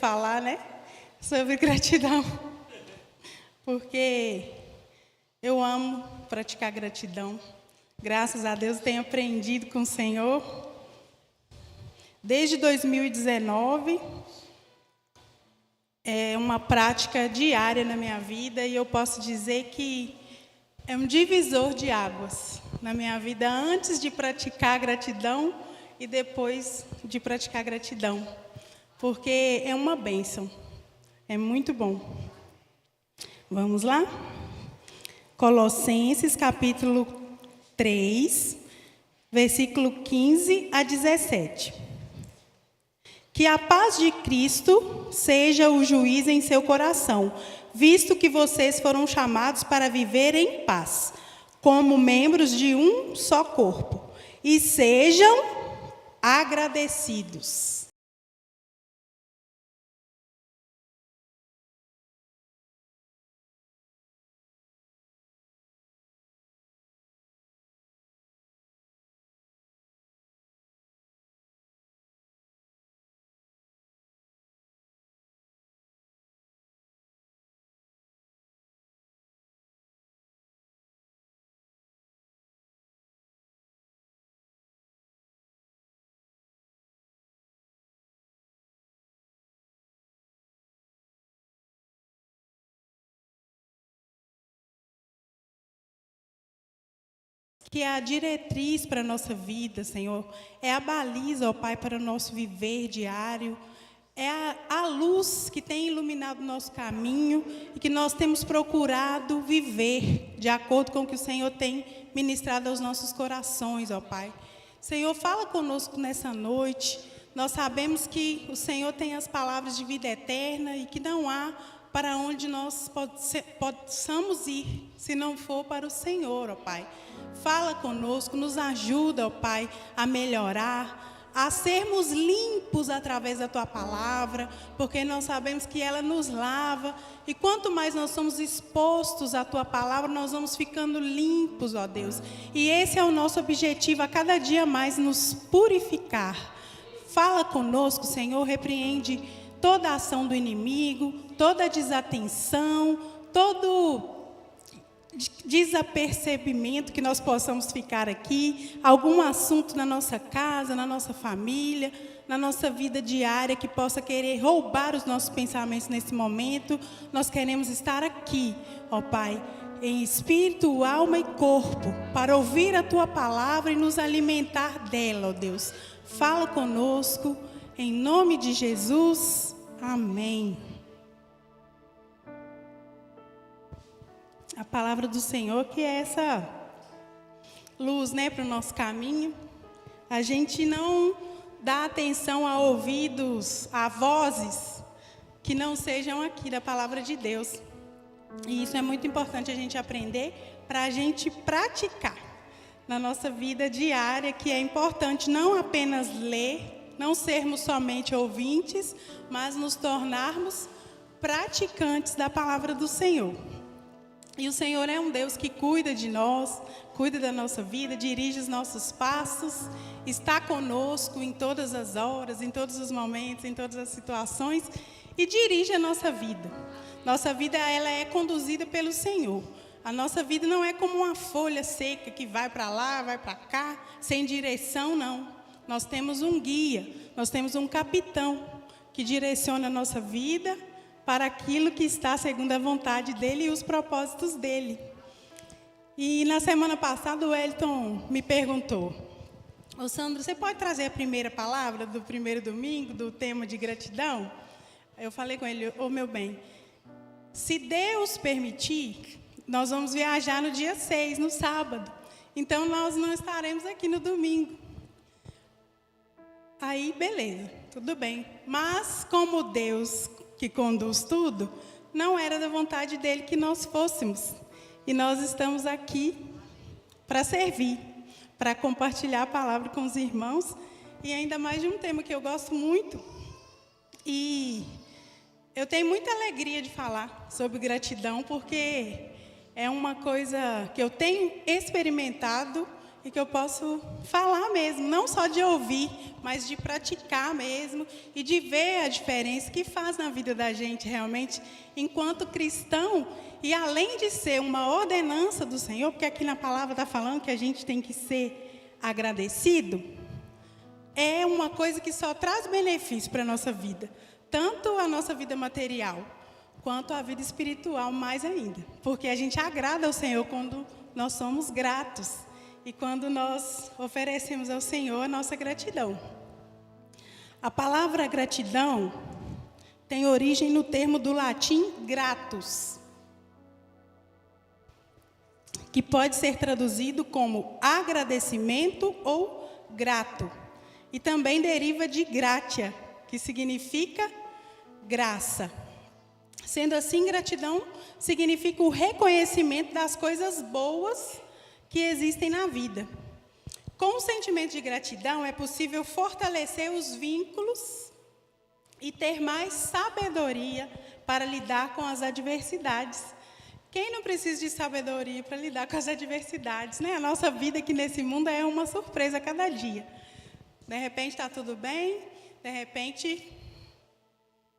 falar, né? Sobre gratidão. Porque eu amo praticar gratidão. Graças a Deus tenho aprendido com o Senhor. Desde 2019, é uma prática diária na minha vida e eu posso dizer que é um divisor de águas na minha vida antes de praticar gratidão e depois de praticar gratidão. Porque é uma bênção. É muito bom. Vamos lá? Colossenses capítulo 3, versículo 15 a 17. Que a paz de Cristo seja o juiz em seu coração, visto que vocês foram chamados para viver em paz, como membros de um só corpo, e sejam agradecidos. Que a diretriz para a nossa vida, Senhor, é a baliza, ó Pai, para o nosso viver diário, é a luz que tem iluminado o nosso caminho e que nós temos procurado viver de acordo com o que o Senhor tem ministrado aos nossos corações, ó Pai. Senhor, fala conosco nessa noite. Nós sabemos que o Senhor tem as palavras de vida eterna e que não há para onde nós possamos ir, se não for para o Senhor, ó Pai. Fala conosco, nos ajuda, ó Pai, a melhorar, a sermos limpos através da Tua palavra, porque nós sabemos que ela nos lava, e quanto mais nós somos expostos à Tua palavra, nós vamos ficando limpos, ó Deus. E esse é o nosso objetivo, a cada dia mais nos purificar. Fala conosco, Senhor, repreende toda a ação do inimigo, toda desatenção, todo desapercebimento que nós possamos ficar aqui, algum assunto na nossa casa, na nossa família, na nossa vida diária que possa querer roubar os nossos pensamentos nesse momento. Nós queremos estar aqui, ó Pai, em espírito, alma e corpo, para ouvir a Tua palavra e nos alimentar dela, ó Deus. Fala conosco, em nome de Jesus, amém. A palavra do Senhor, que é essa luz, né, para o nosso caminho. A gente não dá atenção a ouvidos, a vozes que não sejam aqui da palavra de Deus. E isso é muito importante a gente aprender para a gente praticar na nossa vida diária, que é importante não apenas ler, não sermos somente ouvintes, mas nos tornarmos praticantes da palavra do Senhor. E o Senhor é um Deus que cuida de nós, cuida da nossa vida, dirige os nossos passos, está conosco em todas as horas, em todos os momentos, em todas as situações e dirige a nossa vida. Nossa vida, ela é conduzida pelo Senhor. A nossa vida não é como uma folha seca que vai para lá, vai para cá, sem direção, não. Nós temos um guia, nós temos um capitão que direciona a nossa vida para aquilo que está segundo a vontade dEle e os propósitos dEle. E na semana passada o Wellington me perguntou: ô Sandro, você pode trazer a primeira palavra do primeiro domingo, do tema de gratidão? Eu falei com ele: ô meu bem, se Deus permitir, nós vamos viajar no dia 6, no sábado. Então nós não estaremos aqui no domingo. Aí, beleza, tudo bem. Mas como Deus que conduz tudo, não era da vontade dele que nós fôssemos. E nós estamos aqui para servir, para compartilhar a palavra com os irmãos, e ainda mais de um tema que eu gosto muito. E eu tenho muita alegria de falar sobre gratidão, porque é uma coisa que eu tenho experimentado e que eu posso falar mesmo, não só de ouvir, mas de praticar mesmo e de ver a diferença que faz na vida da gente realmente enquanto cristão. E além de ser uma ordenança do Senhor, porque aqui na palavra está falando que a gente tem que ser agradecido, é uma coisa que só traz benefício para a nossa vida, tanto a nossa vida material, quanto a vida espiritual mais ainda. Porque a gente agrada ao Senhor quando nós somos gratos e quando nós oferecemos ao Senhor a nossa gratidão. A palavra gratidão tem origem no termo do latim gratus, que pode ser traduzido como agradecimento ou grato. E também deriva de gratia, que significa graça. Sendo assim, gratidão significa o reconhecimento das coisas boas que existem na vida. Com o sentimento de gratidão, é possível fortalecer os vínculos e ter mais sabedoria para lidar com as adversidades. Quem não precisa de sabedoria para lidar com as adversidades, né? A nossa vida aqui nesse mundo é uma surpresa a cada dia. De repente está tudo bem, de repente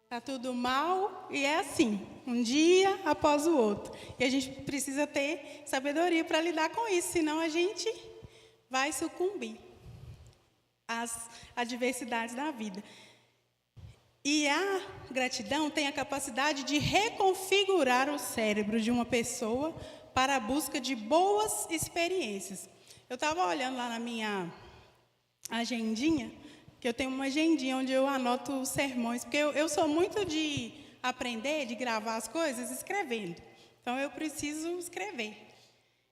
está tudo mal, e é assim, um dia após o outro. E a gente precisa ter sabedoria para lidar com isso, senão a gente vai sucumbir às adversidades da vida. E a gratidão tem a capacidade de reconfigurar o cérebro de uma pessoa para a busca de boas experiências. Eu estava olhando lá na minha agendinha, que eu tenho uma agendinha onde eu anoto os sermões, porque eu sou muito de aprender, de gravar as coisas escrevendo. Então, eu preciso escrever.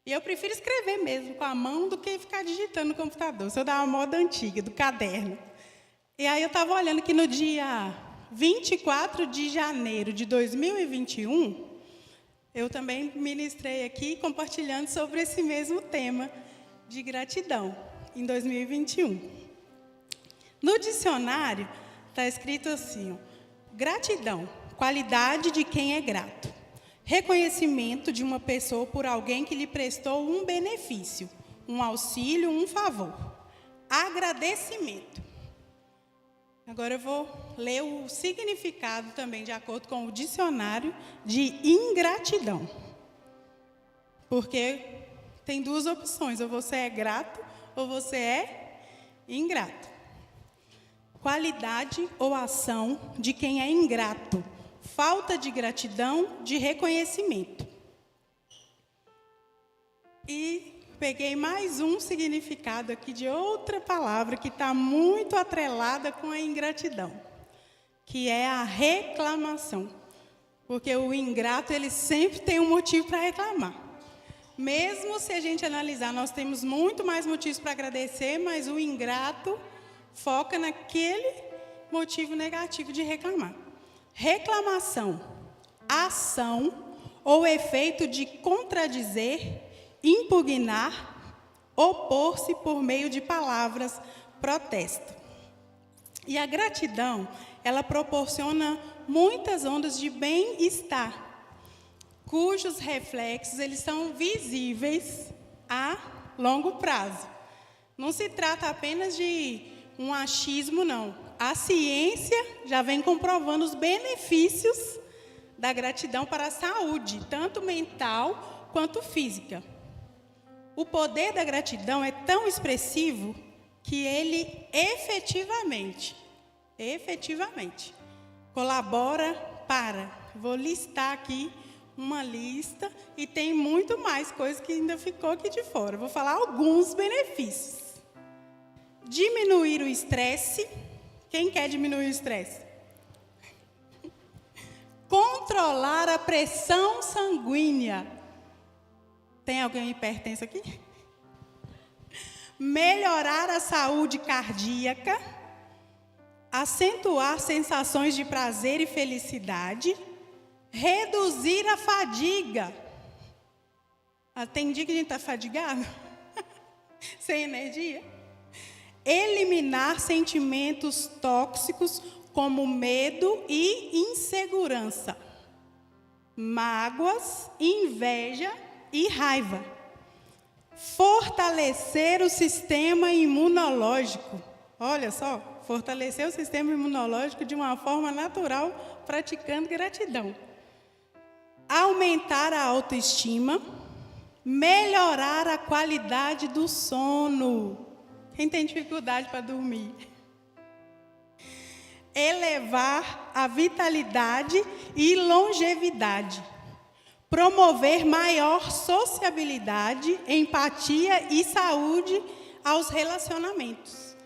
E eu prefiro escrever mesmo com a mão do que ficar digitando no computador. Sou da moda antiga, do caderno. E aí eu estava olhando que no dia 24 de janeiro de 2021, eu também ministrei aqui compartilhando sobre esse mesmo tema de gratidão, em 2021. No dicionário está escrito assim, gratidão, qualidade de quem é grato. Reconhecimento de uma pessoa por alguém que lhe prestou um benefício, um auxílio, um favor. Agradecimento. Agora eu vou ler o significado também, de acordo com o dicionário, de ingratidão. Porque tem duas opções, ou você é grato, ou você é ingrato. Qualidade ou ação de quem é ingrato. Falta de gratidão, de reconhecimento. E peguei mais um significado aqui de outra palavra que está muito atrelada com a ingratidão, que é a reclamação. Porque o ingrato, ele sempre tem um motivo para reclamar. Mesmo se a gente analisar, nós temos muito mais motivos para agradecer, mas o ingrato foca naquele motivo negativo de reclamar. Reclamação, ação ou efeito de contradizer, impugnar, opor-se por meio de palavras, protesto. E a gratidão, ela proporciona muitas ondas de bem-estar, cujos reflexos eles são visíveis a longo prazo. Não se trata apenas de um achismo, não. A ciência já vem comprovando os benefícios da gratidão para a saúde, tanto mental quanto física. O poder da gratidão é tão expressivo que ele efetivamente, colabora para, vou listar aqui uma lista, e tem muito mais coisa que ainda ficou aqui de fora. Vou falar alguns benefícios. Diminuir o estresse. Quem quer diminuir o estresse? Controlar a pressão sanguínea. Tem alguém hipertenso aqui? Melhorar a saúde cardíaca. Acentuar sensações de prazer e felicidade. Reduzir a fadiga. Tem dia que a gente está fadigado? Sem energia? Eliminar sentimentos tóxicos como medo e insegurança, mágoas, inveja e raiva. fortalecer o sistema imunológico. Olha só, fortalecer o sistema imunológico de uma forma natural, praticando gratidão. Aumentar a autoestima, melhorar a qualidade do sono. Quem tem dificuldade para dormir? Elevar a vitalidade e longevidade. Promover maior sociabilidade, empatia e saúde aos relacionamentos.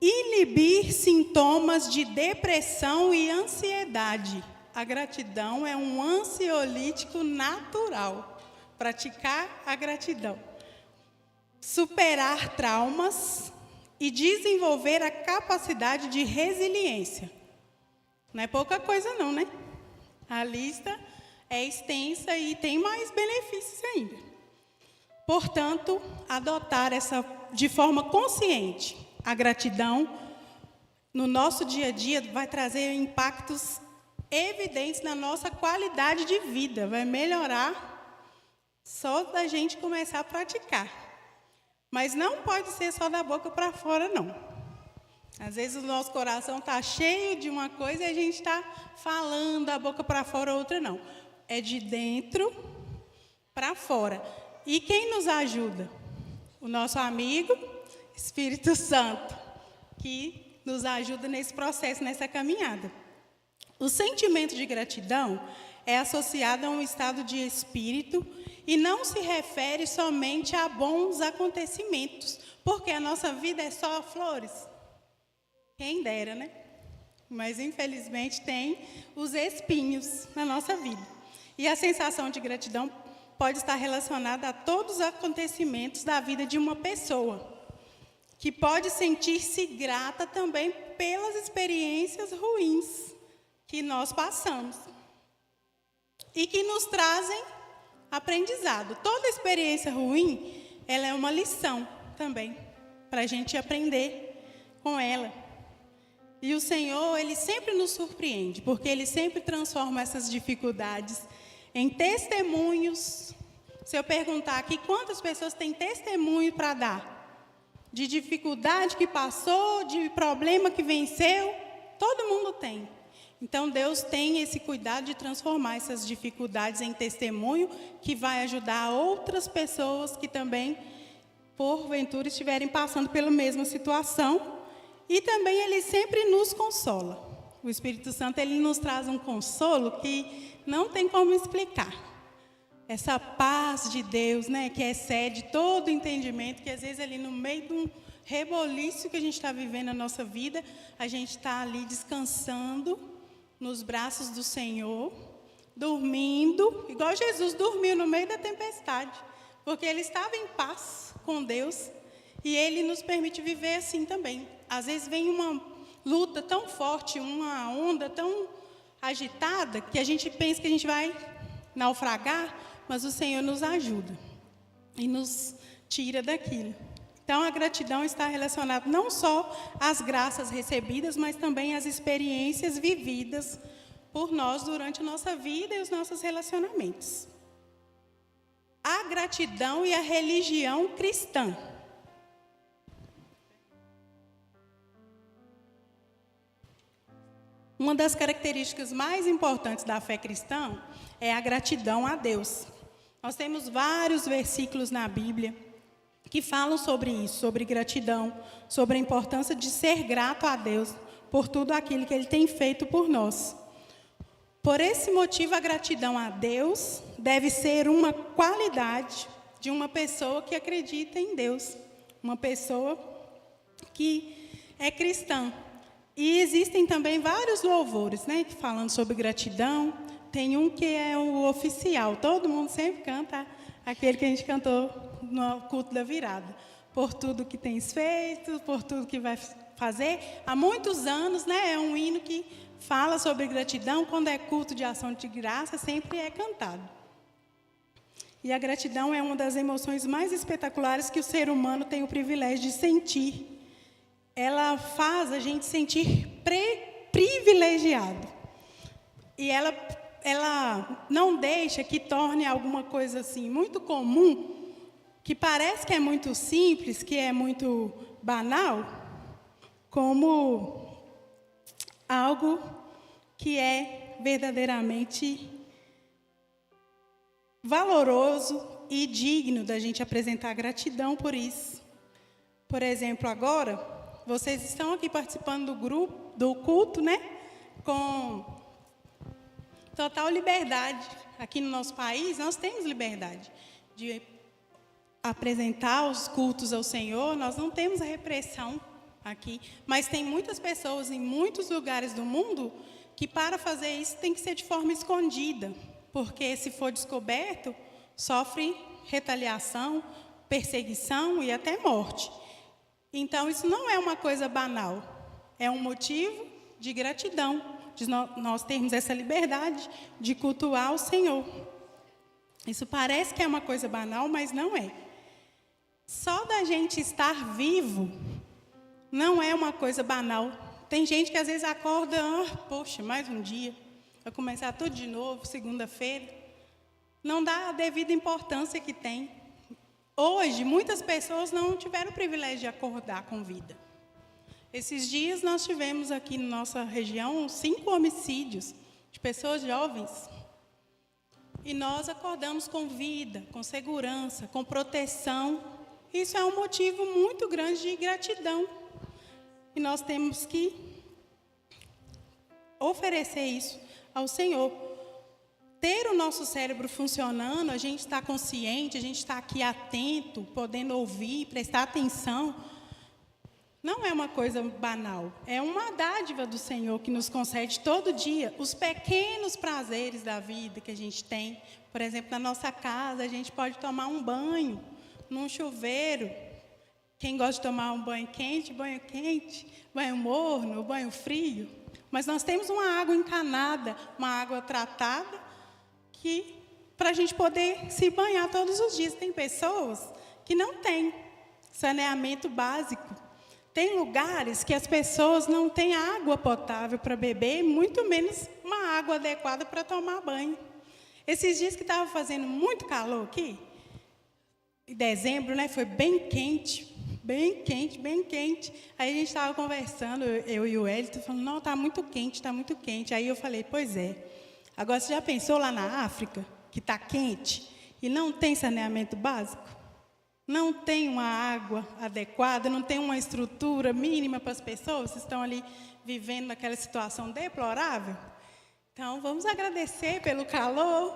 Inibir sintomas de depressão e ansiedade. A gratidão é um ansiolítico natural. Praticar a gratidão. Superar traumas e desenvolver a capacidade de resiliência. Não é pouca coisa não, né? A lista é extensa e tem mais benefícios ainda. Portanto, adotar essa de forma consciente a gratidão no nosso dia a dia vai trazer impactos evidentes na nossa qualidade de vida, vai melhorar só da gente começar a praticar. Mas não pode ser só da boca para fora, não. Às vezes o nosso coração está cheio de uma coisa e a gente está falando da boca para fora, outra não. É de dentro para fora. E quem nos ajuda? O nosso amigo Espírito Santo, que nos ajuda nesse processo, nessa caminhada. O sentimento de gratidão é associado a um estado de espírito e não se refere somente a bons acontecimentos, porque a nossa vida é só flores. Quem dera, né? Mas, infelizmente, tem os espinhos na nossa vida. E a sensação de gratidão pode estar relacionada a todos os acontecimentos da vida de uma pessoa, que pode sentir-se grata também pelas experiências ruins que nós passamos e que nos trazem aprendizado. Toda experiência ruim, ela é uma lição também, para a gente aprender com ela. E o Senhor, Ele sempre nos surpreende, porque Ele sempre transforma essas dificuldades em testemunhos. Se eu perguntar aqui, quantas pessoas têm testemunho para dar? De dificuldade que passou, de problema que venceu, todo mundo tem. Então, Deus tem esse cuidado de transformar essas dificuldades em testemunho que vai ajudar outras pessoas que também, porventura, estiverem passando pela mesma situação. E também Ele sempre nos consola. O Espírito Santo, Ele nos traz um consolo que não tem como explicar. Essa paz de Deus, né, que excede todo o entendimento, que às vezes ali no meio de um reboliço que a gente está vivendo na nossa vida, a gente está ali descansando nos braços do Senhor, dormindo, igual Jesus dormiu no meio da tempestade, porque Ele estava em paz com Deus e Ele nos permite viver assim também. Às vezes vem uma luta tão forte, uma onda tão agitada, que a gente pensa que a gente vai naufragar, mas o Senhor nos ajuda e nos tira daquilo. Então, a gratidão está relacionada não só às graças recebidas, mas também às experiências vividas por nós durante a nossa vida e os nossos relacionamentos. A gratidão e a religião cristã. Uma das características mais importantes da fé cristã é a gratidão a Deus. Nós temos vários versículos na Bíblia que falam sobre isso, sobre gratidão, sobre a importância de ser grato a Deus por tudo aquilo que Ele tem feito por nós. Por esse motivo, a gratidão a Deus deve ser uma qualidade de uma pessoa que acredita em Deus, uma pessoa que é cristã. E existem também vários louvores, né, falando sobre gratidão. Tem um que é o oficial, todo mundo sempre canta aquele que a gente cantou no culto da virada. Por tudo que tens feito, por tudo que vai fazer. Há muitos anos, né, é um hino que fala sobre gratidão. Quando é culto de ação de graça, sempre é cantado. E a gratidão é uma das emoções mais espetaculares que o ser humano tem o privilégio de sentir. Ela faz a gente sentir privilegiado. E ela não deixa que torne alguma coisa assim muito comum que parece que é muito simples, que é muito banal, como algo que é verdadeiramente valoroso e digno da gente apresentar gratidão por isso. Por exemplo, agora, vocês estão aqui participando do culto, né? Com total liberdade. Aqui no nosso país, nós temos liberdade de apresentar os cultos ao Senhor, nós não temos a repressão aqui, mas tem muitas pessoas em muitos lugares do mundo que para fazer isso tem que ser de forma escondida, porque se for descoberto, sofre retaliação, perseguição e até morte. Então, isso não é uma coisa banal, é um motivo de gratidão, de nós termos essa liberdade de cultuar o Senhor. Isso parece que é uma coisa banal, mas não é. Só da gente estar vivo não é uma coisa banal. Tem gente que às vezes acorda, poxa, mais um dia, vai começar tudo de novo, segunda-feira. Não dá a devida importância que tem. Hoje, muitas pessoas não tiveram o privilégio de acordar com vida. Esses dias nós tivemos aqui na nossa região 5 homicídios de pessoas jovens. E nós acordamos com vida, com segurança, com proteção. Isso é um motivo muito grande de gratidão. E nós temos que oferecer isso ao Senhor. Ter o nosso cérebro funcionando, a gente está consciente, a gente está aqui atento, podendo ouvir, prestar atenção, não é uma coisa banal. É uma dádiva do Senhor que nos concede todo dia os pequenos prazeres da vida que a gente tem. Por exemplo, na nossa casa, a gente pode tomar um banho num chuveiro. Quem gosta de tomar um banho quente, banho morno, banho frio. Mas nós temos uma água encanada, uma água tratada, que para a gente poder se banhar todos os dias. Tem pessoas que não têm saneamento básico. Tem lugares que as pessoas não têm água potável para beber, muito menos uma água adequada para tomar banho. Esses dias que estava fazendo muito calor aqui, em dezembro, né, foi bem quente, bem quente, bem quente. Aí a gente estava conversando, eu e o Hélio, falando, não, está muito quente, está muito quente. Aí eu falei, pois é. Agora, você já pensou lá na África, que está quente, e não tem saneamento básico? Não tem uma água adequada, não tem uma estrutura mínima para as pessoas que estão ali vivendo naquela situação deplorável? Então, vamos agradecer pelo calor,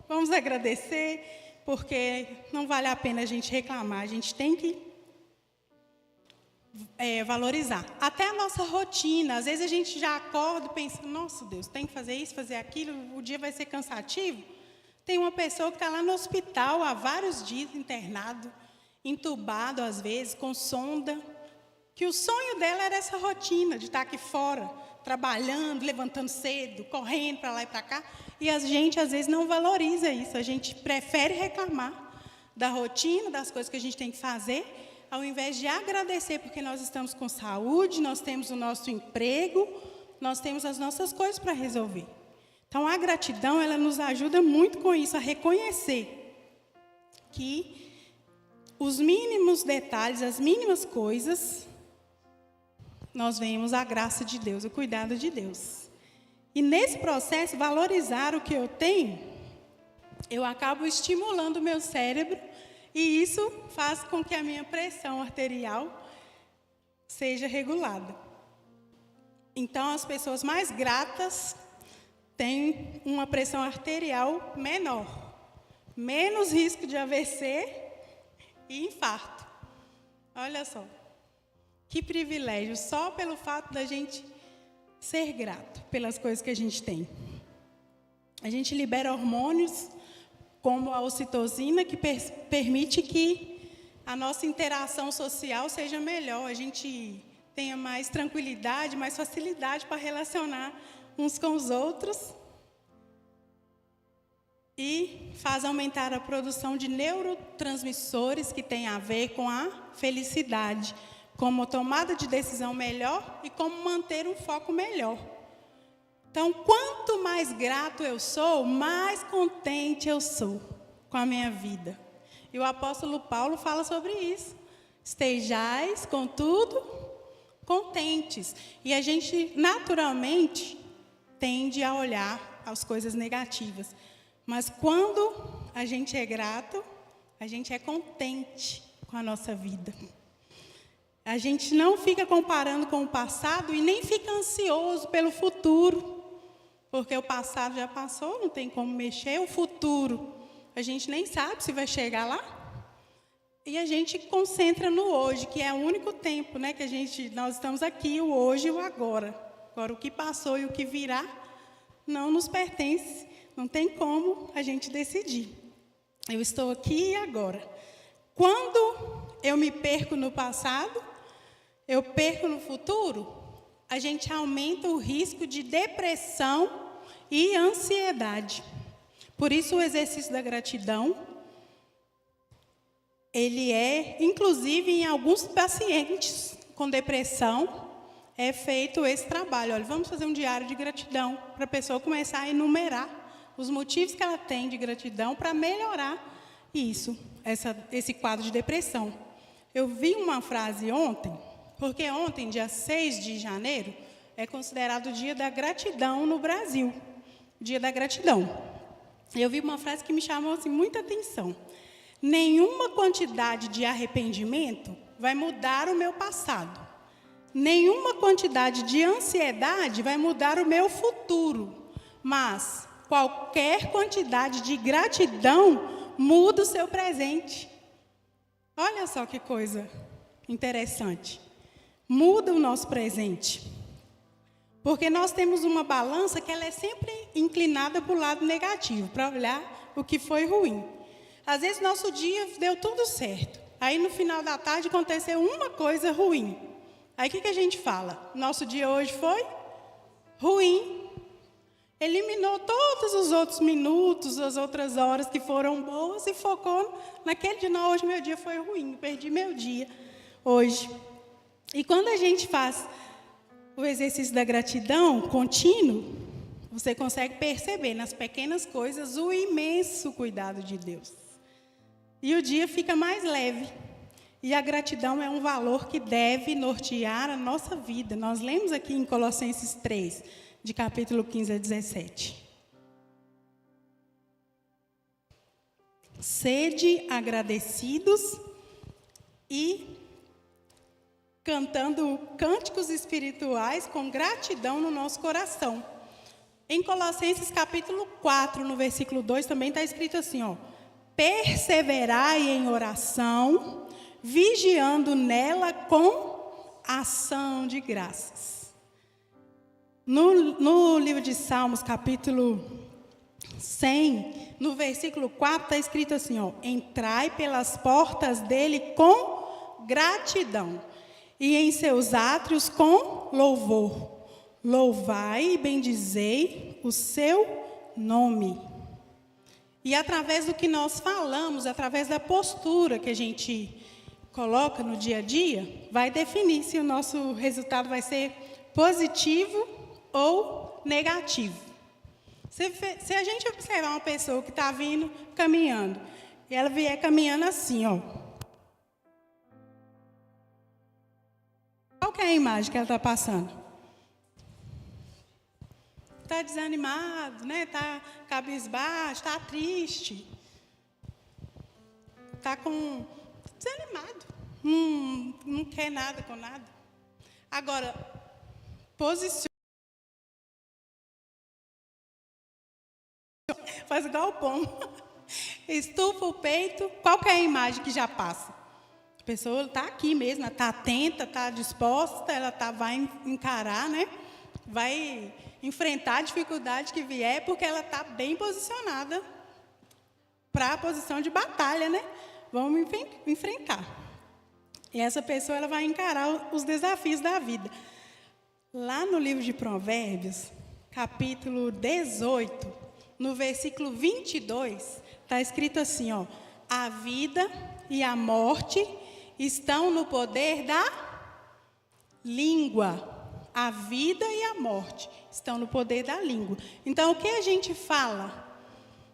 vamos agradecer, porque não vale a pena a gente reclamar, a gente tem que valorizar. Até a nossa rotina, às vezes a gente já acorda pensando, nossa Deus, tem que fazer isso, fazer aquilo, o dia vai ser cansativo. Tem uma pessoa que está lá no hospital há vários dias internado, entubado às vezes, com sonda, que o sonho dela era essa rotina, de estar aqui fora, trabalhando, levantando cedo, correndo para lá e para cá, e a gente às vezes não valoriza isso, a gente prefere reclamar da rotina, das coisas que a gente tem que fazer, ao invés de agradecer, porque nós estamos com saúde, nós temos o nosso emprego, nós temos as nossas coisas para resolver. Então, a gratidão, ela nos ajuda muito com isso, a reconhecer que os mínimos detalhes, as mínimas coisas, nós vemos a graça de Deus, o cuidado de Deus. E nesse processo, valorizar o que eu tenho, eu acabo estimulando o meu cérebro, e isso faz com que a minha pressão arterial seja regulada. Então, as pessoas mais gratas têm uma pressão arterial menor, menos risco de AVC e infarto. Olha só, que privilégio, só pelo fato da gente ser grato pelas coisas que a gente tem. A gente libera hormônios como a ocitocina, que permite que a nossa interação social seja melhor, a gente tenha mais tranquilidade, mais facilidade para relacionar uns com os outros, e faz aumentar a produção de neurotransmissores que tem a ver com a felicidade, como a tomada de decisão melhor e como manter um foco melhor. Então, quanto mais grato eu sou, mais contente eu sou com a minha vida. E o apóstolo Paulo fala sobre isso. Estejais, contudo, contentes. E a gente, naturalmente, tende a olhar as coisas negativas. Mas quando a gente é grato, a gente é contente com a nossa vida. A gente não fica comparando com o passado e nem fica ansioso pelo futuro, porque o passado já passou, não tem como mexer. O futuro, a gente nem sabe se vai chegar lá. E a gente concentra no hoje, que é o único tempo, né, que nós estamos aqui, o hoje e o agora. Agora, o que passou e o que virá não nos pertence, não tem como a gente decidir. Eu estou aqui e agora. Quando eu me perco no passado, eu perco no futuro, a gente aumenta o risco de depressão e ansiedade. Por isso, o exercício da gratidão, ele é, inclusive, em alguns pacientes com depressão, é feito esse trabalho. Olha, vamos fazer um diário de gratidão, para a pessoa começar a enumerar os motivos que ela tem de gratidão para melhorar isso, esse quadro de depressão. Eu vi uma frase ontem, porque ontem, dia 6 de janeiro, é considerado o dia da gratidão no Brasil. Dia da gratidão. Eu vi uma frase que me chamou assim, muita atenção. Nenhuma quantidade de arrependimento vai mudar o meu passado. Nenhuma quantidade de ansiedade vai mudar o meu futuro. Mas qualquer quantidade de gratidão muda o seu presente. Olha só que coisa interessante. Muda o nosso presente. Porque nós temos uma balança que ela é sempre inclinada para o lado negativo, para olhar o que foi ruim. Às vezes, nosso dia deu tudo certo. Aí, no final da tarde, aconteceu uma coisa ruim. Aí, o que a gente fala? Nosso dia hoje foi ruim. Eliminou todos os outros minutos, as outras horas que foram boas e focou naquele dia. Não, hoje meu dia foi ruim, perdi meu dia hoje. E quando a gente faz o exercício da gratidão contínuo, você consegue perceber nas pequenas coisas o imenso cuidado de Deus. E o dia fica mais leve. E a gratidão é um valor que deve nortear a nossa vida. Nós lemos aqui em Colossenses 3, de capítulo 15 a 17. Sede agradecidos e cantando cânticos espirituais com gratidão no nosso coração. Em Colossenses capítulo 4, no versículo 2, também está escrito assim, ó. Perseverai em oração, vigiando nela com ação de graças. No livro de Salmos, capítulo 100, no versículo 4, está escrito assim, ó. Entrai pelas portas dele com gratidão. E em seus átrios com louvor. Louvai e bendizei o seu nome. E através do que nós falamos, através da postura que a gente coloca no dia a dia, vai definir se o nosso resultado vai ser positivo ou negativo. Se a gente observar uma pessoa que está vindo caminhando, e ela vier caminhando assim, ó. Qual que é a imagem que ela está passando? Está desanimado, né? Está cabisbaixo, está triste. Está desanimado. Não quer nada com nada. Agora, posiciona. Faz igual o pombo. Estufa o peito. Qual que é a imagem que já passa? A pessoa está aqui mesmo, está atenta, está disposta, ela vai encarar, né? Vai enfrentar a dificuldade que vier, porque ela está bem posicionada para a posição de batalha, né? Vamos enfrentar. E essa pessoa ela vai encarar os desafios da vida. Lá no livro de Provérbios, capítulo 18, no versículo 22, está escrito assim, ó. A vida e a morte estão no poder da língua. A vida e a morte estão no poder da língua. Então, o que a gente fala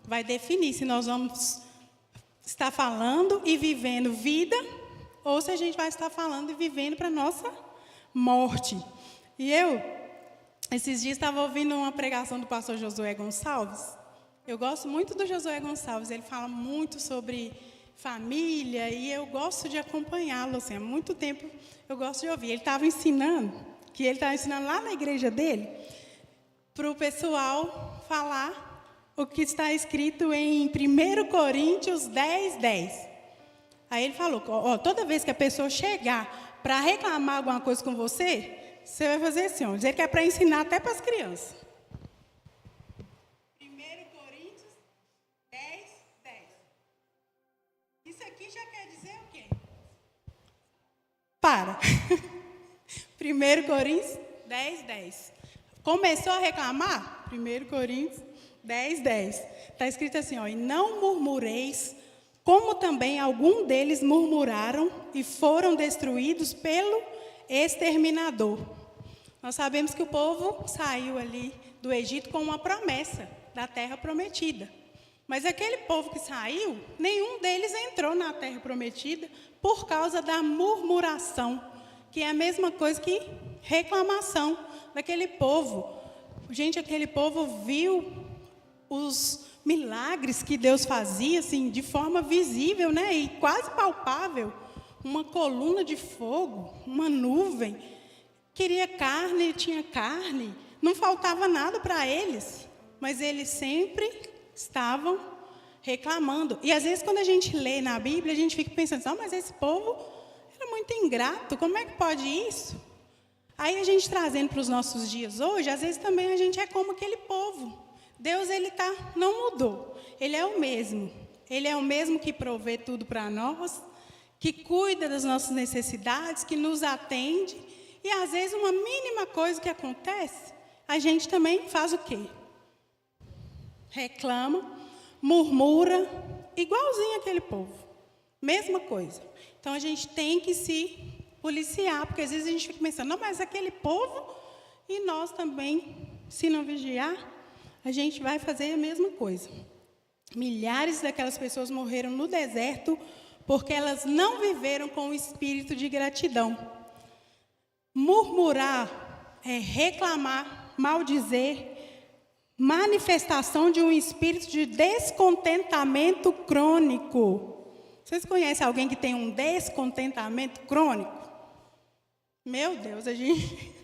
vai definir se nós vamos estar falando e vivendo vida, ou se a gente vai estar falando e vivendo para a nossa morte. E eu, esses dias, estava ouvindo uma pregação do pastor Josué Gonçalves. Eu gosto muito do Josué Gonçalves, ele fala muito sobre família e eu gosto de acompanhá-lo, assim, há muito tempo eu gosto de ouvir. Ele estava ensinando lá na igreja dele, para o pessoal falar o que está escrito em 1 Coríntios 10, 10. Aí ele falou, toda vez que a pessoa chegar para reclamar alguma coisa com você, você vai fazer assim, dizer que é para ensinar até para as crianças. 1 Coríntios 10, 10. Isso aqui já quer dizer o quê? Para. 1 Coríntios 10, 10. Começou a reclamar? 1 Coríntios 10, 10. Está escrito assim, e não murmureis, como também algum deles murmuraram e foram destruídos pelo exterminador. Nós sabemos que o povo saiu ali do Egito com uma promessa da terra prometida. Mas aquele povo que saiu, nenhum deles entrou na terra prometida por causa da murmuração, que é a mesma coisa que reclamação daquele povo. Gente, aquele povo viu os milagres que Deus fazia, assim, de forma visível, né, e quase palpável. Uma coluna de fogo, uma nuvem. Queria carne, tinha carne. Não faltava nada para eles. Mas eles sempre estavam reclamando. E às vezes quando a gente lê na Bíblia, a gente fica pensando, mas esse povo era muito ingrato, como é que pode isso? Aí a gente trazendo para os nossos dias hoje, às vezes também a gente é como aquele povo. Deus, não mudou. Ele é o mesmo. Ele é o mesmo que provê tudo para nós, que cuida das nossas necessidades, que nos atende. E às vezes uma mínima coisa que acontece, a gente também faz o quê? Reclama, murmura, igualzinho aquele povo. Mesma coisa. Então a gente tem que se policiar, porque às vezes a gente fica pensando, mas aquele povo, e nós também, se não vigiar, a gente vai fazer a mesma coisa. Milhares daquelas pessoas morreram no deserto porque elas não viveram com o espírito de gratidão. Murmurar é reclamar, maldizer, manifestação de um espírito de descontentamento crônico. Vocês conhecem alguém que tem um descontentamento crônico? Meu Deus, a gente...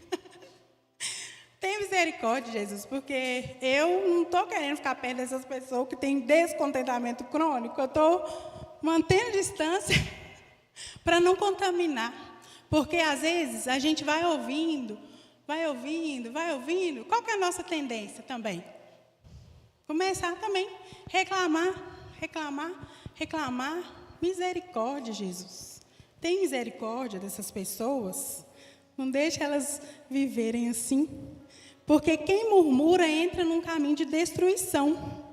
Tem misericórdia, Jesus, porque eu não estou querendo ficar perto dessas pessoas que têm descontentamento crônico. Eu estou mantendo distância para não contaminar. Porque, às vezes, a gente vai ouvindo. Qual que é a nossa tendência também? Começar também reclamar. Misericórdia, Jesus. Tem misericórdia dessas pessoas. Não deixe elas viverem assim. Porque quem murmura entra num caminho de destruição.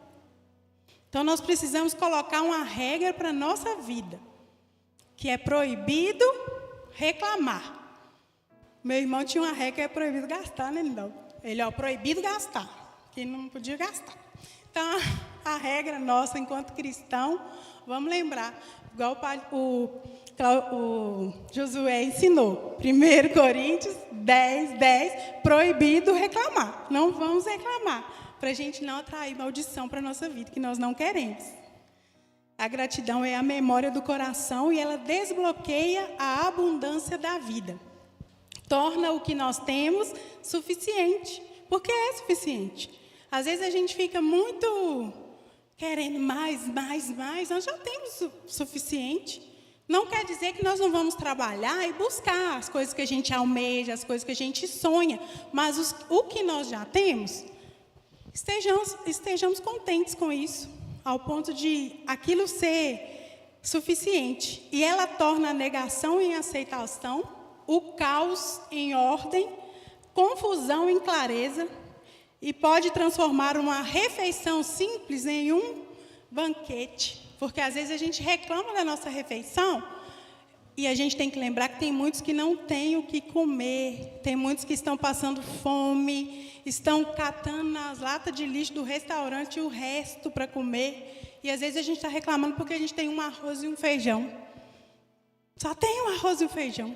Então, nós precisamos colocar uma regra para a nossa vida, que é proibido reclamar. Meu irmão tinha uma regra que é proibido gastar, né, Lindão? Ele, proibido gastar, que não podia gastar. Então, a regra nossa, enquanto cristão, vamos lembrar, igual o Josué ensinou, 1 Coríntios 10, 10, proibido reclamar. Não vamos reclamar, para a gente não atrair maldição para a nossa vida, que nós não queremos. A gratidão é a memória do coração e ela desbloqueia a abundância da vida. Torna o que nós temos suficiente, porque é suficiente. Às vezes a gente fica muito querendo mais, nós já temos o suficiente. Não quer dizer que nós não vamos trabalhar e buscar as coisas que a gente almeja, as coisas que a gente sonha, mas o que nós já temos, estejamos contentes com isso, ao ponto de aquilo ser suficiente. E ela torna a negação em aceitação, o caos em ordem, confusão em clareza, e pode transformar uma refeição simples em um banquete. Porque às vezes a gente reclama da nossa refeição e a gente tem que lembrar que tem muitos que não têm o que comer, tem muitos que estão passando fome, estão catando nas latas de lixo do restaurante o resto para comer. E às vezes a gente está reclamando porque a gente tem um arroz e um feijão. Só tem um arroz e um feijão.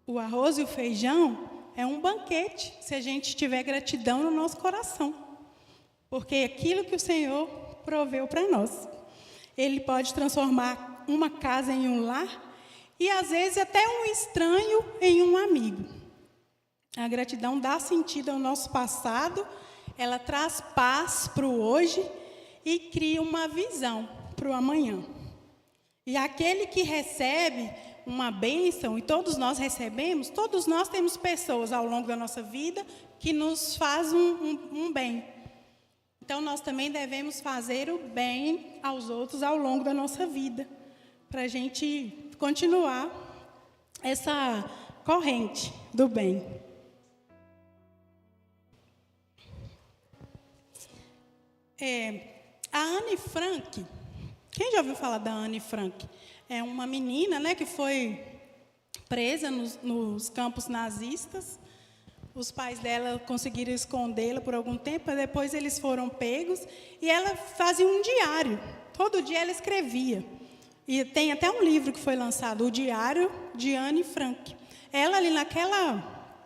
O arroz e o feijão é um banquete, se a gente tiver gratidão no nosso coração. Porque é aquilo que o Senhor proveu para nós. Ele pode transformar uma casa em um lar e, às vezes, até um estranho em um amigo. A gratidão dá sentido ao nosso passado, ela traz paz para o hoje e cria uma visão para o amanhã. E aquele que recebe uma bênção, e todos nós recebemos, todos nós temos pessoas ao longo da nossa vida que nos fazem um bem. Então, nós também devemos fazer o bem aos outros ao longo da nossa vida, para a gente continuar essa corrente do bem. A Anne Frank, quem já ouviu falar da Anne Frank? É uma menina, né, que foi presa nos campos nazistas. Os pais dela conseguiram escondê-la por algum tempo, mas depois eles foram pegos. E ela fazia um diário. Todo dia ela escrevia. E tem até um livro que foi lançado, O Diário de Anne Frank. Ela ali naquela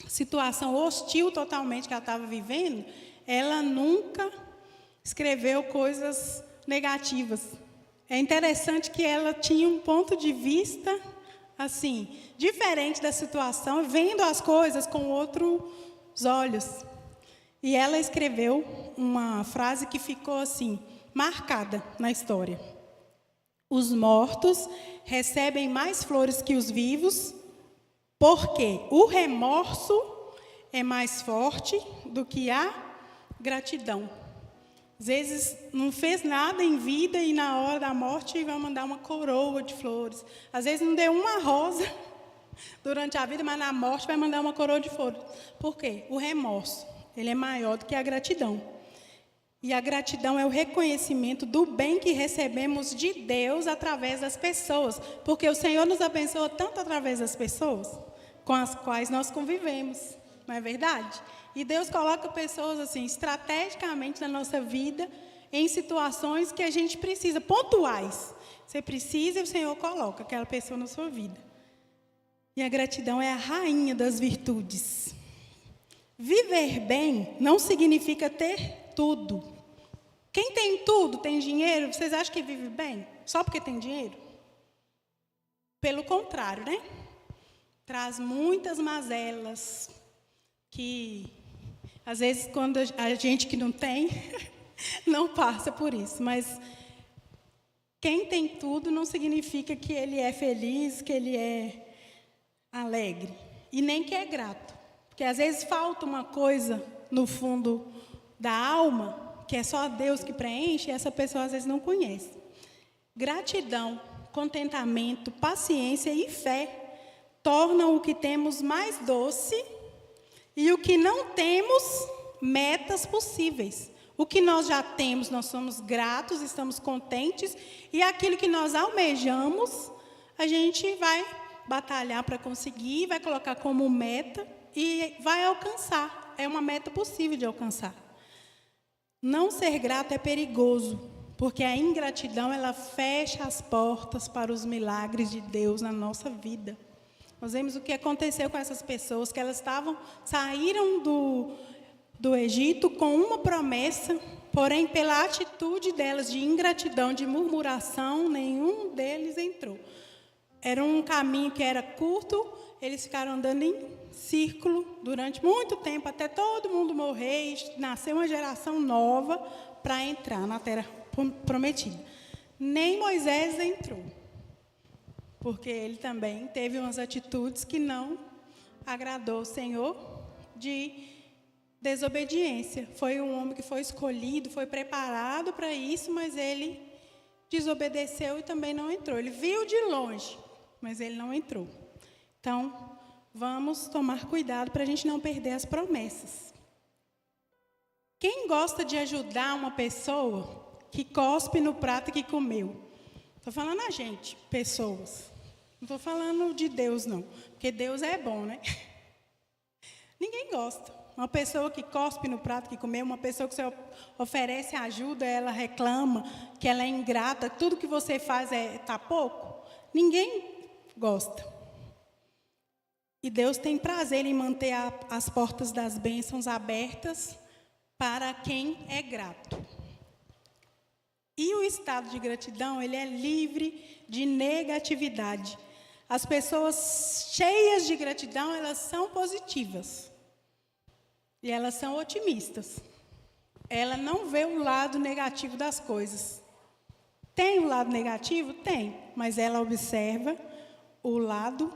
situação hostil totalmente que ela estava vivendo, ela nunca escreveu coisas negativas. É interessante que ela tinha um ponto de vista assim, diferente da situação, vendo as coisas com outros olhos. E ela escreveu uma frase que ficou assim, marcada na história. Os mortos recebem mais flores que os vivos, porque o remorso é mais forte do que a gratidão. Às vezes não fez nada em vida e na hora da morte vai mandar uma coroa de flores. Às vezes não deu uma rosa durante a vida, mas na morte vai mandar uma coroa de flores. Por quê? O remorso, ele é maior do que a gratidão. E a gratidão é o reconhecimento do bem que recebemos de Deus através das pessoas. Porque o Senhor nos abençoa tanto através das pessoas com as quais nós convivemos. Não é verdade? E Deus coloca pessoas assim, estrategicamente na nossa vida, em situações que a gente precisa, pontuais. Você precisa e o Senhor coloca aquela pessoa na sua vida. E a gratidão é a rainha das virtudes. Viver bem não significa ter tudo. Quem tem tudo, tem dinheiro, vocês acham que vive bem? Só porque tem dinheiro? Pelo contrário, né? Traz muitas mazelas que, às vezes, quando a gente que não tem, não passa por isso. Mas quem tem tudo não significa que ele é feliz, que ele é alegre. E nem que é grato. Porque, às vezes, falta uma coisa no fundo da alma, que é só Deus que preenche, e essa pessoa, às vezes, não conhece. Gratidão, contentamento, paciência e fé tornam o que temos mais doce e o que não temos, metas possíveis. O que nós já temos, nós somos gratos, estamos contentes, e aquilo que nós almejamos, a gente vai batalhar para conseguir, vai colocar como meta e vai alcançar. É uma meta possível de alcançar. Não ser grato é perigoso, porque a ingratidão, ela fecha as portas para os milagres de Deus na nossa vida. Nós vemos o que aconteceu com essas pessoas, que elas saíram do Egito com uma promessa, porém, pela atitude delas de ingratidão, de murmuração, nenhum deles entrou. Era um caminho que era curto, eles ficaram andando em círculo durante muito tempo, até todo mundo morrer e nascer uma geração nova para entrar na terra prometida. Nem Moisés entrou, porque ele também teve umas atitudes que não agradou o Senhor, de desobediência. Foi um homem que foi escolhido, foi preparado para isso, mas ele desobedeceu e também não entrou. Ele viu de longe, mas ele não entrou. Então, vamos tomar cuidado para a gente não perder as promessas. Quem gosta de ajudar uma pessoa que cospe no prato que comeu? Estou falando a gente, pessoas. Não estou falando de Deus, não. Porque Deus é bom, né? Ninguém gosta. Uma pessoa que cospe no prato que comeu, uma pessoa que você oferece ajuda, ela reclama, que ela é ingrata, tudo que você faz tá pouco. Ninguém gosta. E Deus tem prazer em manter as portas das bênçãos abertas para quem é grato. E o estado de gratidão, ele é livre de negatividade. As pessoas cheias de gratidão, elas são positivas. E elas são otimistas. Ela não vê o lado negativo das coisas. Tem o lado negativo? Tem. Mas ela observa o lado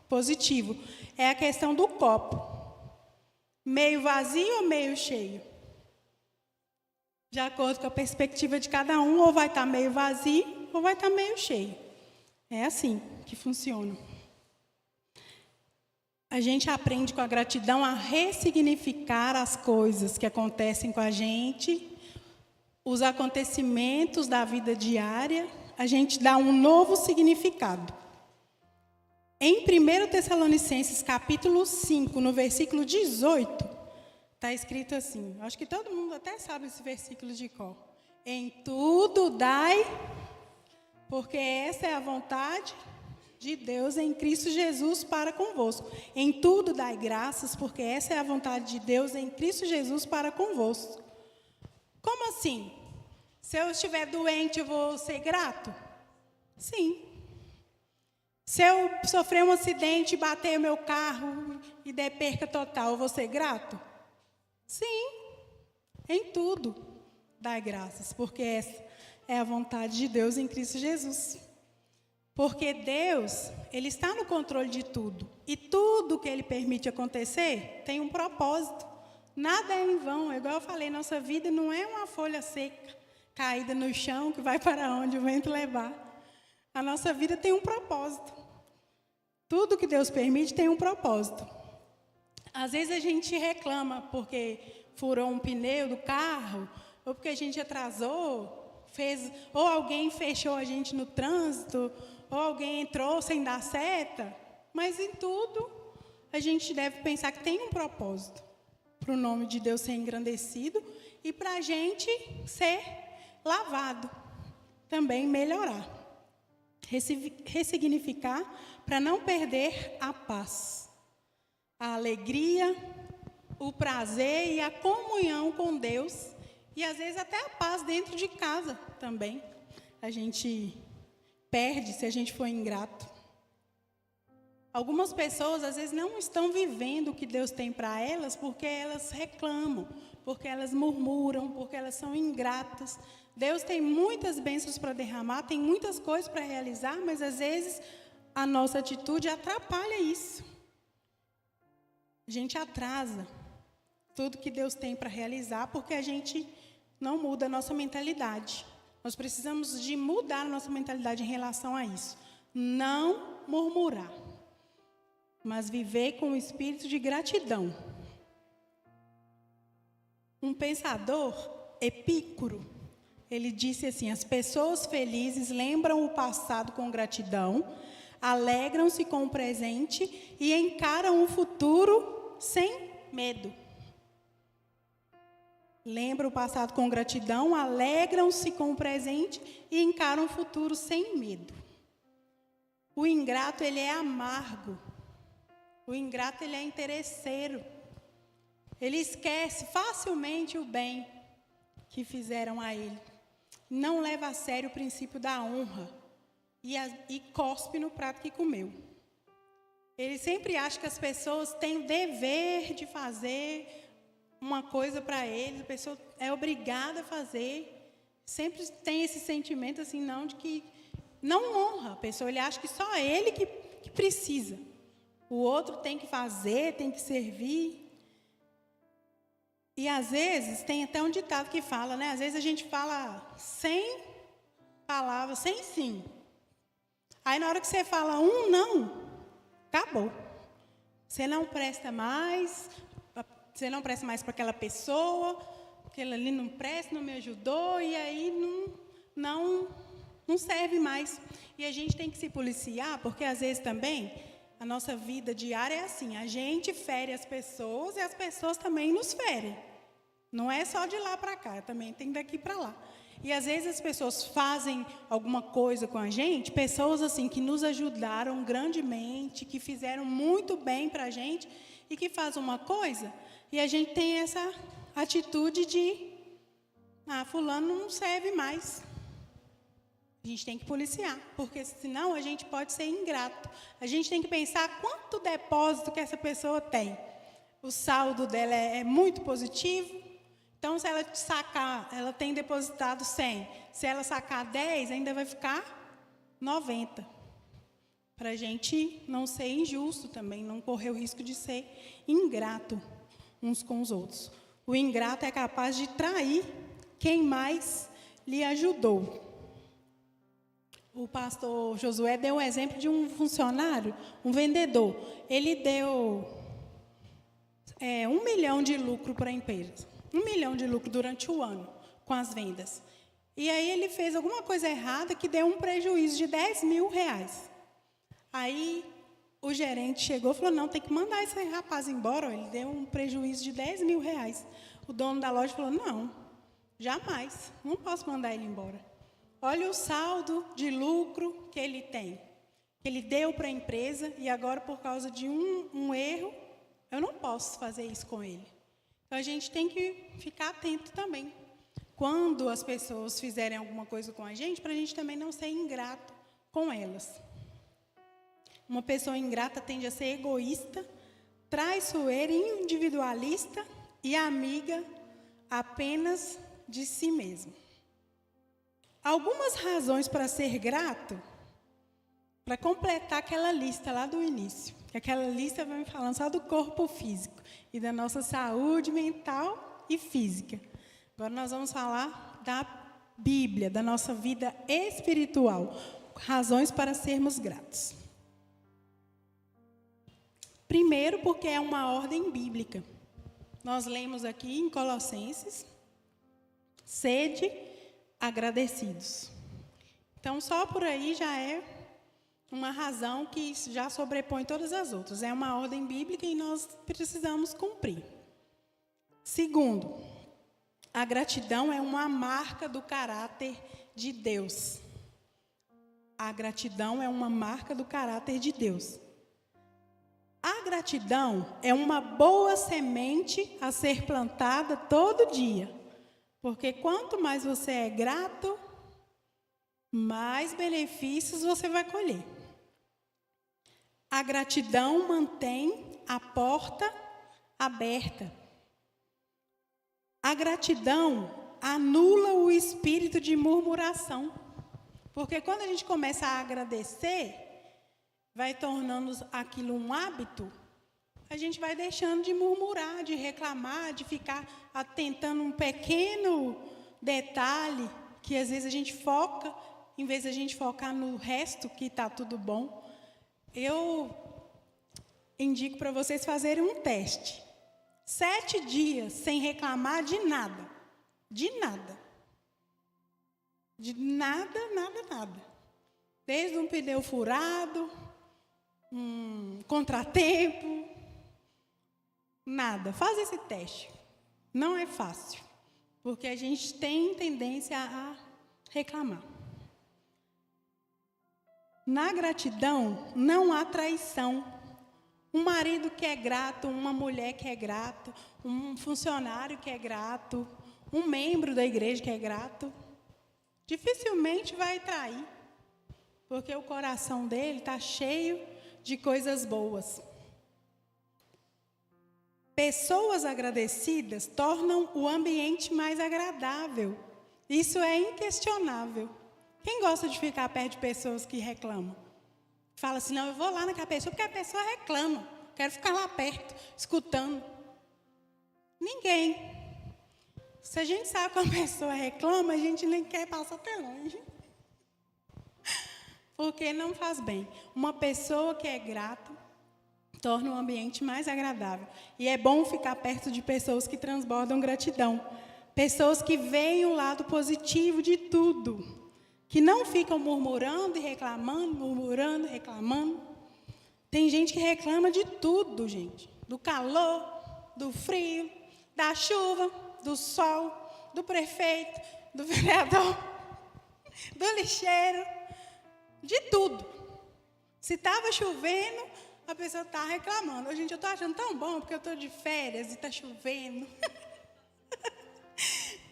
positivo. É a questão do copo. Meio vazio ou meio cheio? De acordo com a perspectiva de cada um, ou vai estar meio vazio, ou vai estar meio cheio. É assim que funciona. A gente aprende com a gratidão a ressignificar as coisas que acontecem com a gente, os acontecimentos da vida diária, a gente dá um novo significado. Em 1 Tessalonicenses, capítulo 5, no versículo 18, está escrito assim, acho que todo mundo até sabe esse versículo de cor. Em tudo dai, porque essa é a vontade de Deus em Cristo Jesus para convosco. Em tudo dai graças, porque essa é a vontade de Deus em Cristo Jesus para convosco. Como assim? Se eu estiver doente, eu vou ser grato? Sim. Se eu sofrer um acidente, bater o meu carro e der perca total, eu vou ser grato? Sim. Em tudo dai graças, porque essa é a vontade de Deus em Cristo Jesus. Porque Deus, Ele está no controle de tudo. E tudo que Ele permite acontecer tem um propósito. Nada é em vão. Igual eu falei, nossa vida não é uma folha seca, caída no chão, que vai para onde o vento levar. A nossa vida tem um propósito. Tudo que Deus permite tem um propósito. Às vezes a gente reclama porque furou um pneu do carro, ou porque a gente atrasou, ou alguém fechou a gente no trânsito, ou alguém entrou sem dar seta, mas em tudo a gente deve pensar que tem um propósito para o nome de Deus ser engrandecido e para a gente ser lavado, também melhorar, ressignificar para não perder a paz, a alegria, o prazer e a comunhão com Deus e às vezes até a paz dentro de casa também. A gente perde se a gente for ingrato. Algumas pessoas, às vezes, não estão vivendo o que Deus tem para elas porque elas reclamam, porque elas murmuram, porque elas são ingratas. Deus tem muitas bênçãos para derramar, tem muitas coisas para realizar, mas, às vezes, a nossa atitude atrapalha isso. A gente atrasa tudo que Deus tem para realizar porque a gente não muda a nossa mentalidade. Nós precisamos de mudar a nossa mentalidade em relação a isso. Não murmurar, mas viver com o espírito de gratidão. Um pensador, Epicuro, ele disse assim: as pessoas felizes lembram o passado com gratidão, alegram-se com o presente e encaram o futuro sem medo. Lembram o passado com gratidão, alegram-se com o presente e encaram o futuro sem medo. O ingrato, ele é amargo. O ingrato, ele é interesseiro. Ele esquece facilmente o bem que fizeram a ele. Não leva a sério o princípio da honra e cospe no prato que comeu. Ele sempre acha que as pessoas têm o dever de fazer uma coisa para eles, a pessoa é obrigada a fazer. Sempre tem esse sentimento assim, não, de que não honra a pessoa. Ele acha que só ele que precisa. O outro tem que fazer, tem que servir. E às vezes, tem até um ditado que fala, né? Às vezes a gente fala 100 palavras, sem sim. Aí na hora que você fala um não, acabou. Você não presta mais, para aquela pessoa, aquele ali não presta, não me ajudou, e aí não serve mais. E a gente tem que se policiar, porque às vezes também A nossa vida diária é assim, a gente fere as pessoas e as pessoas também nos ferem. Não é só de lá para cá, também tem daqui para lá. E às vezes as pessoas fazem alguma coisa com a gente, pessoas assim que nos ajudaram grandemente, que fizeram muito bem para a gente e que fazem uma coisa e a gente tem essa atitude de, fulano não serve mais. A gente tem que policiar, porque senão a gente pode ser ingrato. A gente tem que pensar quanto depósito que essa pessoa tem. O saldo dela é muito positivo. Então, se ela sacar, ela tem depositado 100. Se ela sacar 10, ainda vai ficar 90. Para a gente não ser injusto também, não correr o risco de ser ingrato uns com os outros. O ingrato é capaz de trair quem mais lhe ajudou. O pastor Josué deu um exemplo de um funcionário, um vendedor. Ele deu 1 milhão de lucro para a empresa. 1 milhão de lucro durante o ano com as vendas. E aí ele fez alguma coisa errada que deu um prejuízo de 10 mil reais. Aí o gerente chegou e falou, não, tem que mandar esse rapaz embora. Ele deu um prejuízo de 10 mil reais. O dono da loja falou, não, jamais, não posso mandar ele embora. Olha o saldo de lucro que ele tem, que ele deu para a empresa e agora, por causa de um erro, eu não posso fazer isso com ele. Então, a gente tem que ficar atento também. Quando as pessoas fizerem alguma coisa com a gente, para a gente também não ser ingrato com elas. Uma pessoa ingrata tende a ser egoísta, traiçoeira, individualista e amiga apenas de si mesma. Algumas razões para ser grato, para completar aquela lista lá do início. Aquela lista vai me falando só do corpo físico e da nossa saúde mental e física. Agora nós vamos falar da Bíblia, da nossa vida espiritual. Razões para sermos gratos. Primeiro, porque é uma ordem bíblica. Nós lemos aqui em Colossenses, sede agradecidos. Então, só por aí já é uma razão que já sobrepõe todas as outras. É uma ordem bíblica e nós precisamos cumprir. Segundo, a gratidão é uma marca do caráter de Deus. A gratidão é uma marca do caráter de Deus. A gratidão é uma boa semente a ser plantada todo dia. Porque quanto mais você é grato, mais benefícios você vai colher. A gratidão mantém a porta aberta. A gratidão anula o espírito de murmuração. Porque quando a gente começa a agradecer, vai tornando aquilo um hábito, a gente vai deixando de murmurar, de reclamar, de ficar atentando um pequeno detalhe que às vezes a gente foca, em vez de a gente focar no resto que está tudo bom. Eu indico para vocês fazerem um teste. 7 dias sem reclamar de nada. De nada. De nada, nada, nada. Desde um pneu furado, um contratempo, nada. Faz esse teste. Não é fácil, porque a gente tem tendência a reclamar. Na gratidão não há traição. Um marido que é grato, uma mulher que é grato, um funcionário que é grato, um membro da igreja que é grato, dificilmente vai trair, porque o coração dele está cheio de coisas boas. Pessoas agradecidas tornam o ambiente mais agradável. Isso é inquestionável. Quem gosta de ficar perto de pessoas que reclamam? Fala assim, não, eu vou lá naquela pessoa porque a pessoa reclama. Quero ficar lá perto, escutando. Ninguém. Se a gente sabe que a pessoa reclama, a gente nem quer passar até longe. Porque não faz bem. Uma pessoa que é grata torna o ambiente mais agradável. E é bom ficar perto de pessoas que transbordam gratidão. Pessoas que veem o lado positivo de tudo. Que não ficam murmurando e reclamando, murmurando, reclamando. Tem gente que reclama de tudo, gente. Do calor, do frio, da chuva, do sol, do prefeito, do vereador, do lixeiro, de tudo. Se estava chovendo, a pessoa está reclamando. Ô, gente, eu estou achando tão bom, porque eu estou de férias e está chovendo.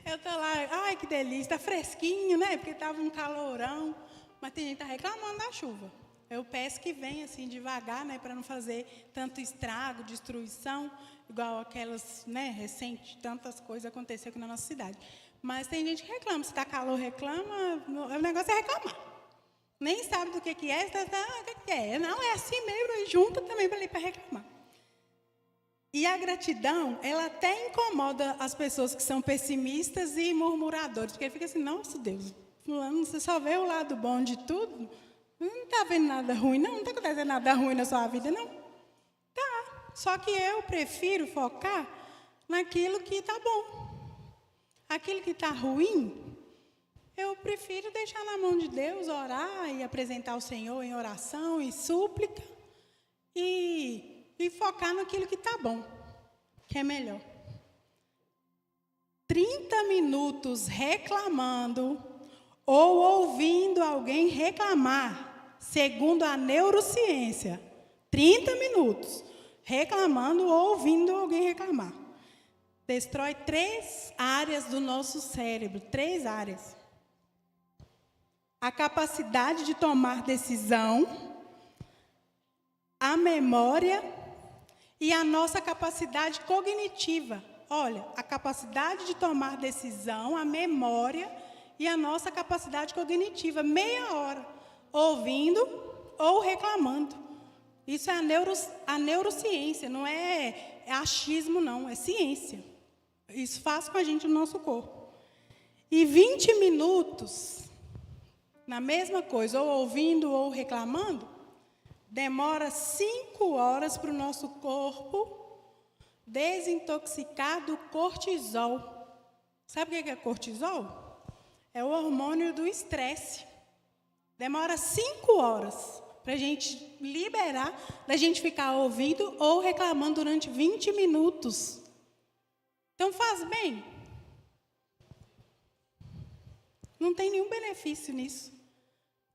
Eu estou lá, ai, que delícia, está fresquinho, né? Porque estava um calorão. Mas tem gente que está reclamando da chuva. Eu peço que venha assim devagar, né? Para não fazer tanto estrago, destruição, igual aquelas, né? Recente, tantas coisas aconteceram aqui na nossa cidade. Mas tem gente que reclama. Se está calor, reclama. O negócio é reclamar. Nem sabe do que é. O que é? Não, é assim mesmo. E junta também para reclamar. E a gratidão, ela até incomoda as pessoas que são pessimistas e murmuradores. Porque fica assim, nossa Deus, fulano, você só vê o lado bom de tudo? Não está vendo nada ruim, não? Não está acontecendo nada ruim na sua vida, não? Tá. Só que eu prefiro focar naquilo que está bom. Aquilo que está ruim, eu prefiro deixar na mão de Deus, orar e apresentar ao Senhor em oração e súplica. E focar naquilo que está bom, que é melhor. 30 minutos reclamando ou ouvindo alguém reclamar, segundo a neurociência. 30 minutos reclamando ou ouvindo alguém reclamar. Destrói 3 áreas do nosso cérebro, 3 áreas. A capacidade de tomar decisão, a memória e a nossa capacidade cognitiva. Olha, a capacidade de tomar decisão, a memória e a nossa capacidade cognitiva. Meia hora, ouvindo ou reclamando. Isso é a neurociência, não é achismo, não, é ciência. Isso faz com a gente o nosso corpo. E 20 minutos, na mesma coisa, ou ouvindo ou reclamando, demora 5 horas para o nosso corpo desintoxicar do cortisol. Sabe o que é cortisol? É o hormônio do estresse. Demora 5 horas para a gente liberar, da gente ficar ouvindo ou reclamando durante 20 minutos. Então faz bem. Não tem nenhum benefício nisso.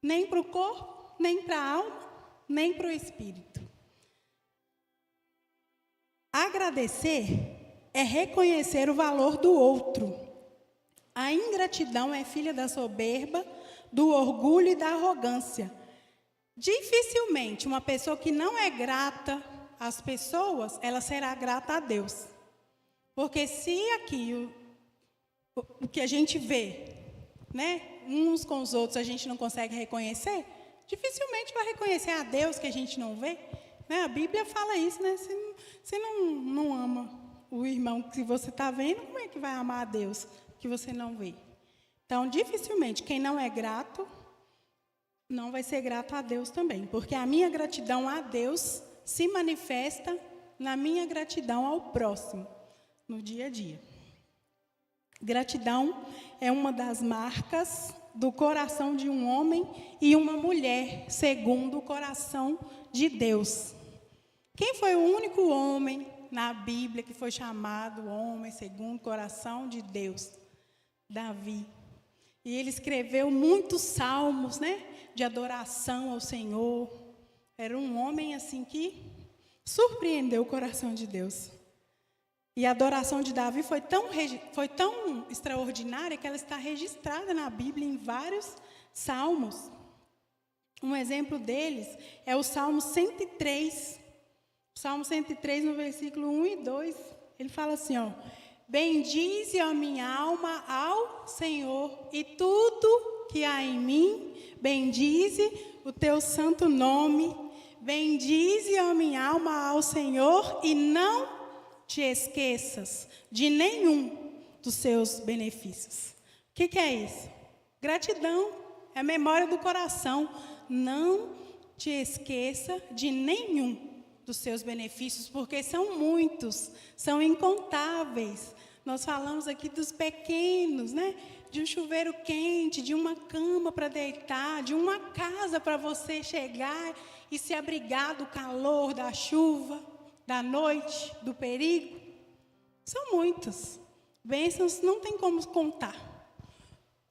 Nem para o corpo, nem para a alma, nem para o espírito. Agradecer é reconhecer o valor do outro. A ingratidão é filha da soberba, do orgulho e da arrogância. Dificilmente uma pessoa que não é grata às pessoas, ela será grata a Deus. Porque se aqui o que a gente vê, né, uns com os outros a gente não consegue reconhecer, dificilmente vai reconhecer a Deus que a gente não vê. Né? A Bíblia fala isso, né? Se não ama o irmão que você está vendo, como é que vai amar a Deus que você não vê? Então, dificilmente, quem não é grato, não vai ser grato a Deus também. Porque a minha gratidão a Deus se manifesta na minha gratidão ao próximo, no dia a dia. Gratidão é uma das marcas do coração de um homem e uma mulher, segundo o coração de Deus. Quem foi o único homem na Bíblia que foi chamado homem segundo o coração de Deus? Davi. E ele escreveu muitos salmos, né, de adoração ao Senhor. Era um homem assim que surpreendeu o coração de Deus. E a adoração de Davi foi tão extraordinária que ela está registrada na Bíblia em vários salmos. Um exemplo deles é o Salmo 103. O Salmo 103, no versículo 1 e 2, ele fala assim, ó: bendize a minha alma ao Senhor, e tudo que há em mim, bendize o teu santo nome. Bendize a minha alma ao Senhor, e não te esqueças de nenhum dos seus benefícios. O que é isso? Gratidão, é a memória do coração. Não te esqueça de nenhum dos seus benefícios, porque são muitos, são incontáveis. Nós falamos aqui dos pequenos, né? De um chuveiro quente, de uma cama para deitar, de uma casa para você chegar e se abrigar do calor, da chuva, da noite, do perigo. São muitas. Bênçãos não tem como contar.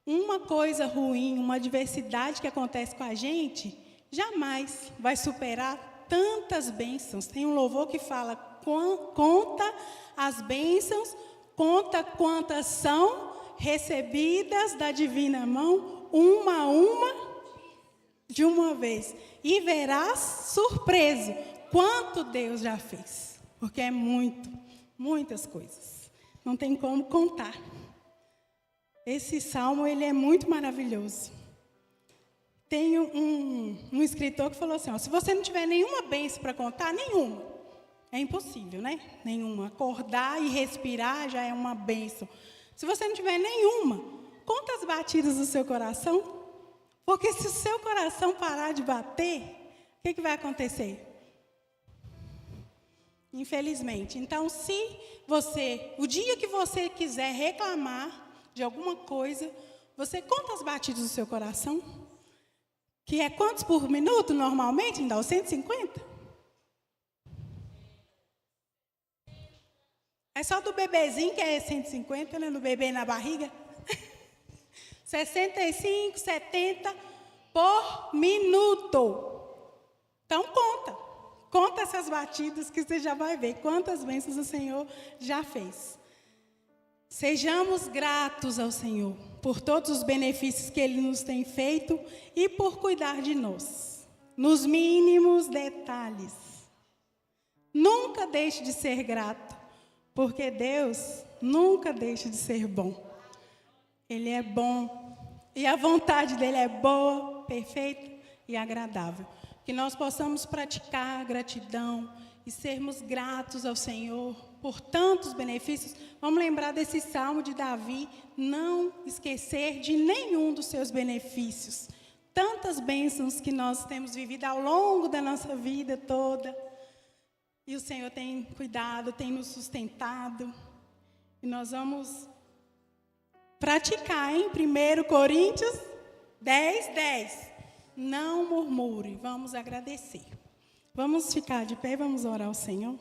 Uma coisa ruim, uma adversidade que acontece com a gente, jamais vai superar tantas bênçãos. Tem um louvor que fala, conta as bênçãos, conta quantas são recebidas da divina mão, uma a uma, de uma vez. E verás surpreso quanto Deus já fez. Porque é muitas coisas. Não tem como contar. Esse salmo, ele é muito maravilhoso. Tem um escritor que falou assim, ó, se você não tiver nenhuma bênção para contar, nenhuma. É impossível, né? Nenhuma. Acordar e respirar já é uma bênção. Se você não tiver nenhuma, conta as batidas do seu coração. Porque se o seu coração parar de bater, o que vai acontecer? Infelizmente. Então, o dia que você quiser reclamar de alguma coisa, você conta as batidas do seu coração, que é quantos por minuto normalmente? Ainda 150? É só do bebezinho que é 150, né? Do bebê na barriga. 65, 70 por minuto. Então, conta essas batidas que você já vai ver quantas bênçãos o Senhor já fez. Sejamos gratos ao Senhor por todos os benefícios que Ele nos tem feito e por cuidar de nós, nos mínimos detalhes. Nunca deixe de ser grato, porque Deus nunca deixa de ser bom. Ele é bom e a vontade dEle é boa, perfeita e agradável. Que nós possamos praticar a gratidão e sermos gratos ao Senhor por tantos benefícios. Vamos lembrar desse salmo de Davi, não esquecer de nenhum dos seus benefícios. Tantas bênçãos que nós temos vivido ao longo da nossa vida toda. E o Senhor tem cuidado, tem nos sustentado. E nós vamos praticar, em 1 Coríntios 10:10. Não murmure, vamos agradecer. Vamos ficar de pé, vamos orar ao Senhor.